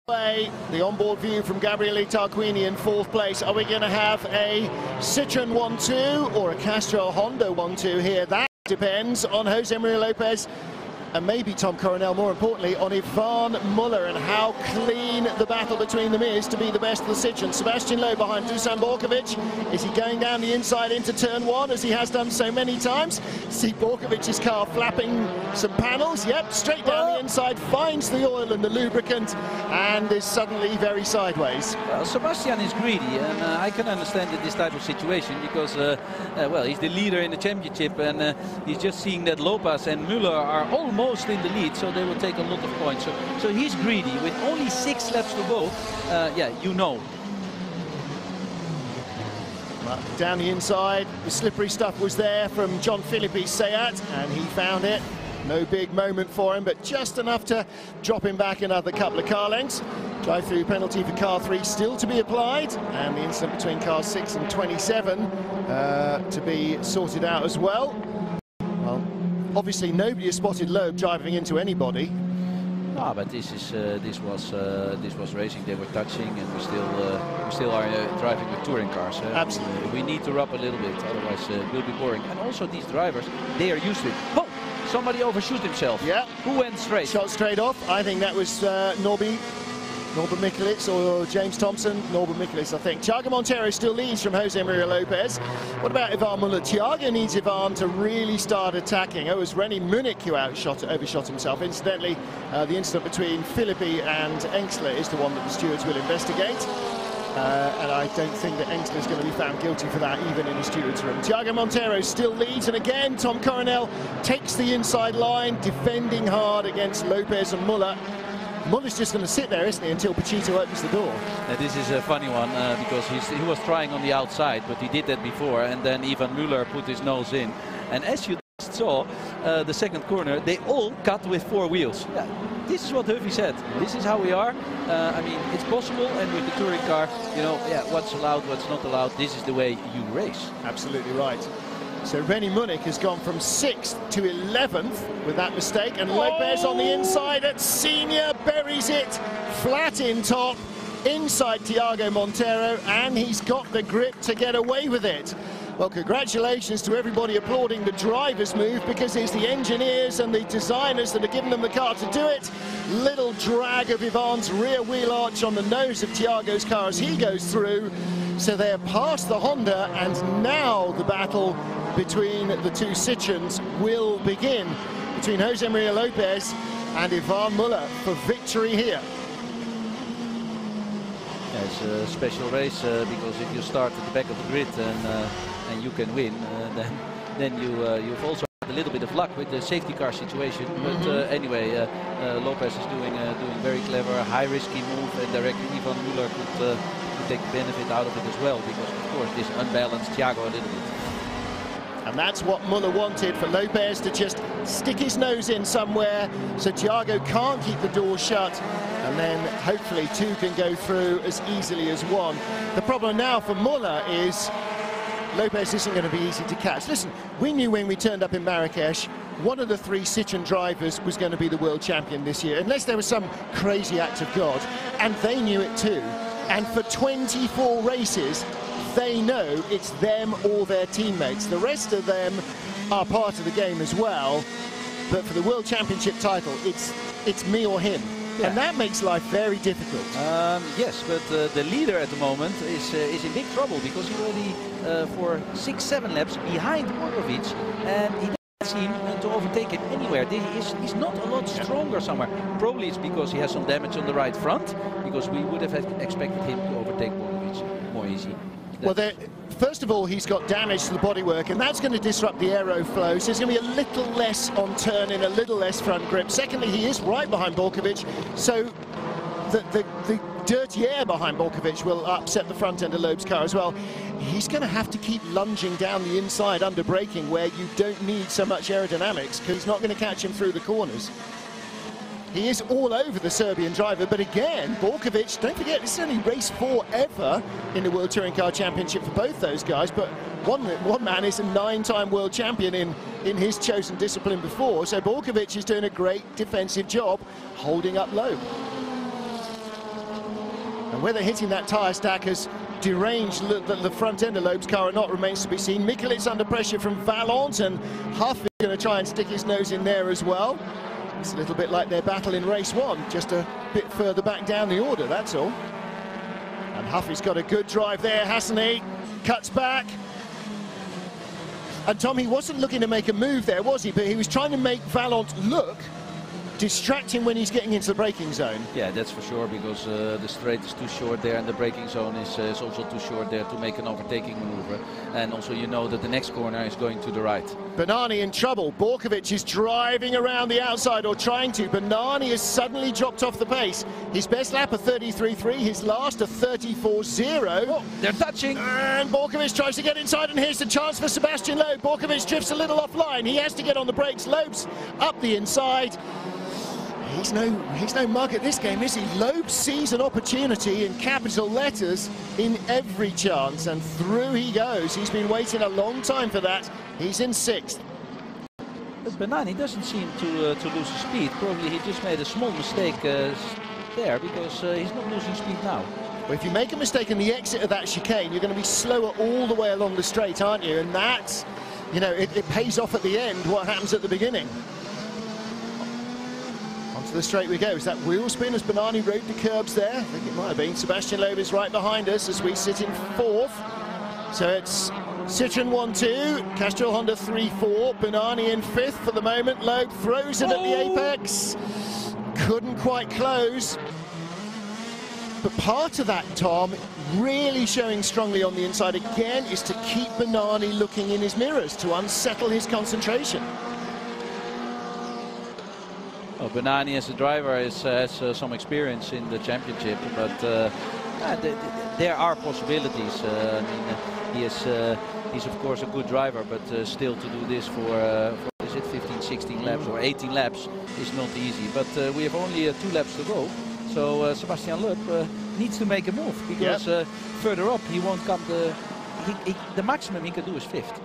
The onboard view from Gabriele Tarquini in 4th place. Are we going to have a Citroen 1-2 or a Castrol Honda 1-2 here? That depends on Jose Maria Lopez and maybe Tom Coronel, more importantly, on Ivan Muller and how clean the battle between them is to be the best of the Citroen. Sebastian Loeb behind Dusan Borkovic. Is he going down the inside into turn 1 as he has done so many times? See Borkovic's car flapping some panels. Yep, straight down the inside, finds the oil and the lubricant and is suddenly very sideways. Well, Sebastian is greedy, and I can understand in this type of situation because, well, he's the leader in the championship, and he's just seeing that Lopez and Muller are almost in the lead, so they will take a lot of points. So he's greedy with only 6 laps to go. Yeah, you know. Well, down the inside, the slippery stuff was there from John Philippi's Seat, and he found it. No big moment for him, but just enough to drop him back another couple of car lengths. Drive-through penalty for car 3 still to be applied, and the incident between cars 6 and 27 to be sorted out as well. Well, obviously nobody has spotted Loeb driving into anybody. Ah, but this was racing. They were touching, and we still are driving with touring cars. Absolutely, we need to rub a little bit, otherwise it will be boring. And also these drivers, they are used to it. Oh, somebody overshoot himself. Yeah. Who went straight? Shot straight off. I think that was Norbert Mikulits or James Thompson. Norbert Mikulits, I think. Thiago Monteiro still leads from Jose Maria Lopez. What about Ivan Muller? Thiago needs Ivan to really start attacking. Oh, it was René Munich who overshot himself. Incidentally, the incident between Philippi and Engstler is the one that the stewards will investigate. And I don't think that Engstler is going to be found guilty for that, even in the stewards' room. Thiago Monteiro still leads, and again, Tom Coronel takes the inside line, defending hard against Lopez and Muller. Muller's just going to sit there, isn't he, until Pachito opens the door. This is a funny one because he was trying on the outside, but he did that before, and then Ivan Muller put his nose in. And as you saw, the second corner, they all cut with 4 wheels. Yeah, this is what Huffy said. This is how we are. I mean, it's possible, and with the touring car, you know, yeah, what's allowed, what's not allowed. This is the way you race. Absolutely right. So René Munich has gone from 6th to 11th with that mistake, and Lopez on the inside at senior buries it flat in top inside Thiago Monteiro, and he's got the grip to get away with it. Well, congratulations to everybody applauding the driver's move, because it's the engineers and the designers that are giving them the car to do it. Little drag of Ivan's rear wheel arch on the nose of Thiago's car as he goes through. So they're past the Honda, and now the battle between the two Citroens will begin, between Jose Maria Lopez and Ivan Muller for victory here. Yeah, it's a special race because if you start at the back of the grid and you can win, then you've also had a little bit of luck with the safety car situation. But anyway, Lopez is doing very clever, high risky move, and directly Ivan Muller could take benefit out of it as well, because of course this unbalanced Thiago a little bit. And that's what Muller wanted, for Lopez to just stick his nose in somewhere so Thiago can't keep the door shut, and then hopefully 2 can go through as easily as 1. The problem now for Muller is Lopez isn't going to be easy to catch. Listen, we knew when we turned up in Marrakesh, one of the 3 Citroen drivers was going to be the world champion this year, unless there was some crazy act of God, and they knew it too. And for 24 races, they know it's them or their teammates. The rest of them are part of the game as well, but for the World Championship title, it's me or him. Yeah. And that makes life very difficult. Yes, but the leader at the moment is in big trouble, because he's already for 6-7 laps behind Borkovic, and he doesn't seem to overtake him anywhere. He's not a lot stronger somewhere. Probably it's because he has some damage on the right front, because we would have expected him to overtake Borkovic more easy. Well, first of all, he's got damage to the bodywork, and that's going to disrupt the aeroflow, so there's going to be a little less on turn and a little less front grip. Secondly, he is right behind Borkovic, so the dirty air behind Borkovic will upset the front end of Loeb's car as well. He's going to have to keep lunging down the inside under braking, where you don't need so much aerodynamics, because he's not going to catch him through the corners. He is all over the Serbian driver, but again, Borkovic, don't forget, this is only race 4 ever in the World Touring Car Championship for both those guys, but one man is a 9-time world champion in his chosen discipline before, so Borkovic is doing a great defensive job holding up Loeb. And whether hitting that tyre stack has deranged the front end of Loeb's car or not remains to be seen. Mikulits under pressure from Valent, and Huff is going to try and stick his nose in there as well. It's a little bit like their battle in race 1, just a bit further back down the order, that's all. And Huffy's got a good drive there, hasn't he? Cuts back. And Tom, he wasn't looking to make a move there, was he? But he was trying to make Valent look distracting when he's getting into the braking zone. Yeah, that's for sure, because the straight is too short there and the braking zone is also too short there to make an overtaking maneuver. And also you know that the next corner is going to the right. Bennani in trouble. Borkovic is driving around the outside, or trying to. Bennani has suddenly dropped off the pace. His best lap a 33.3, his last a 34.0. Oh, they're touching. And Borkovic tries to get inside, and here's the chance for Sebastian Loeb. Borkovic drifts a little offline. He has to get on the brakes. Loeb's up the inside. He's no mug at this game, is he? Loeb sees an opportunity in capital letters in every chance, and through he goes. He's been waiting a long time for that. He's in 6th. But Bennani doesn't seem to lose his speed. Probably he just made a small mistake there, because he's not losing speed now. Well, if you make a mistake in the exit of that chicane, you're going to be slower all the way along the straight, aren't you? And that's, you know, it pays off at the end what happens at the beginning. Onto the straight we go. Is that wheel spin as Bennani rode the curbs there? I think it might have been. Sebastian Loeb is right behind us as we sit in 4th. So it's Citroen 1-2, Castrol Honda 3-4, Bennani in 5th for the moment. Loeb throws it at the apex. Couldn't quite close. But part of that, Tom, really showing strongly on the inside again, is to keep Bennani looking in his mirrors, to unsettle his concentration. Well, Bennani as a driver has some experience in the championship, but there are possibilities. I mean, he's of course a good driver, but still to do this for is it 15, 16 laps or 18 laps is not easy. But we have only 2 laps to go, so Sebastian Loeb needs to make a move, because further up he won't come. The maximum he can do is 5th.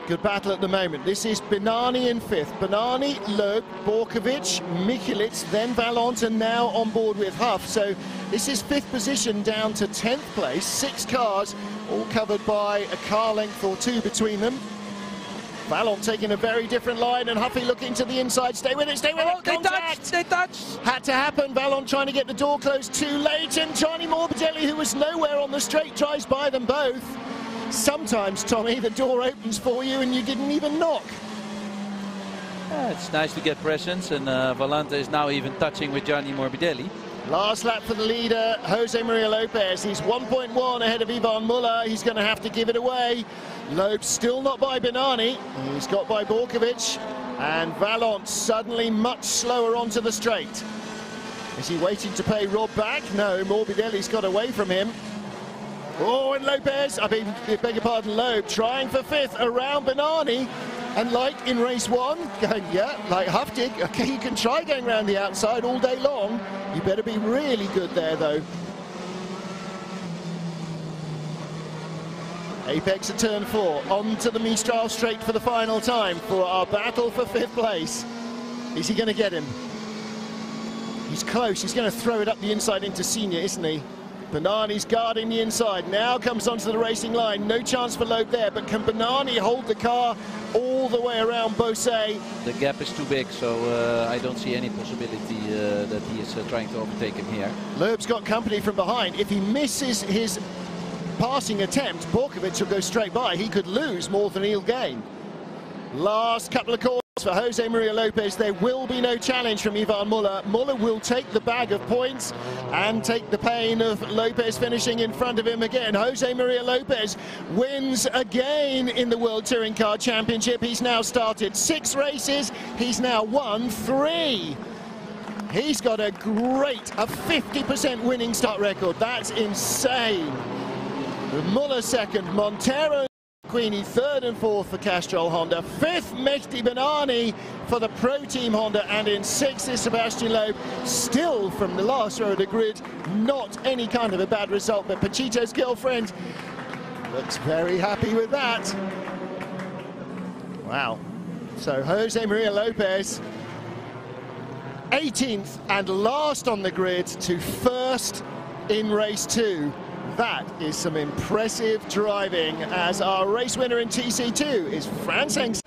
Good battle at the moment. This is Bennani in 5th. Bennani, Loeb, Borkovic, Mikulits, then Valent, and now on board with Huff. So this is 5th position down to 10th place. 6 cars, all covered by a car length or 2 between them. Valent taking a very different line, and Huffy looking to the inside. Stay with it, stay with it. Contact! They touched! Had to happen. Valent trying to get the door closed too late, and Gianni Morbidelli, who was nowhere on the straight, drives by them both. Sometimes, Tommy, the door opens for you and you didn't even knock. Yeah, it's nice to get presence, and Valente is now even touching with Gianni Morbidelli. Last lap for the leader, Jose Maria Lopez. He's 1.1 ahead of Ivan Muller. He's going to have to give it away. Loeb still not by Bennani. He's got by Borkovic. And Valent suddenly much slower onto the straight. Is he waiting to pay Rob back? No, Morbidelli's got away from him. Oh, and Lopez, I beg your pardon, Loeb trying for 5th around Bennani. And like in race 1, going, yeah, like Huff did, okay, you can try going around the outside all day long. You better be really good there, though. Apex at turn 4, onto the Mistral straight for the final time for our battle for 5th place. Is he going to get him? He's close, he's going to throw it up the inside into Senior, isn't he? Bennani's guarding the inside, now comes onto the racing line. No chance for Loeb there, but can Bennani hold the car all the way around Beausset? The gap is too big, so I don't see any possibility that he is trying to overtake him here. Loeb's got company from behind. If he misses his passing attempt, Borkovic will go straight by. He could lose more than he'll gain. Last couple of calls for Jose Maria Lopez. There will be no challenge from Ivan Muller. Muller will take the bag of points and take the pain of Lopez finishing in front of him again. Jose Maria Lopez wins again in the World Touring Car Championship. He's now started 6 races. He's now won 3. He's got a 50% winning start record. That's insane. Muller second, Montero Queenie third and 4th for Castrol Honda, 5th Mehdi Bennani for the Pro Team Honda, and in 6th is Sebastian Loeb, still from the last row of the grid. Not any kind of a bad result, but Pachito's girlfriend looks very happy with that. Wow. So Jose Maria Lopez, 18th and last on the grid to 1st in race 2. That is some impressive driving, as our race winner in TC2 is Franz Engst.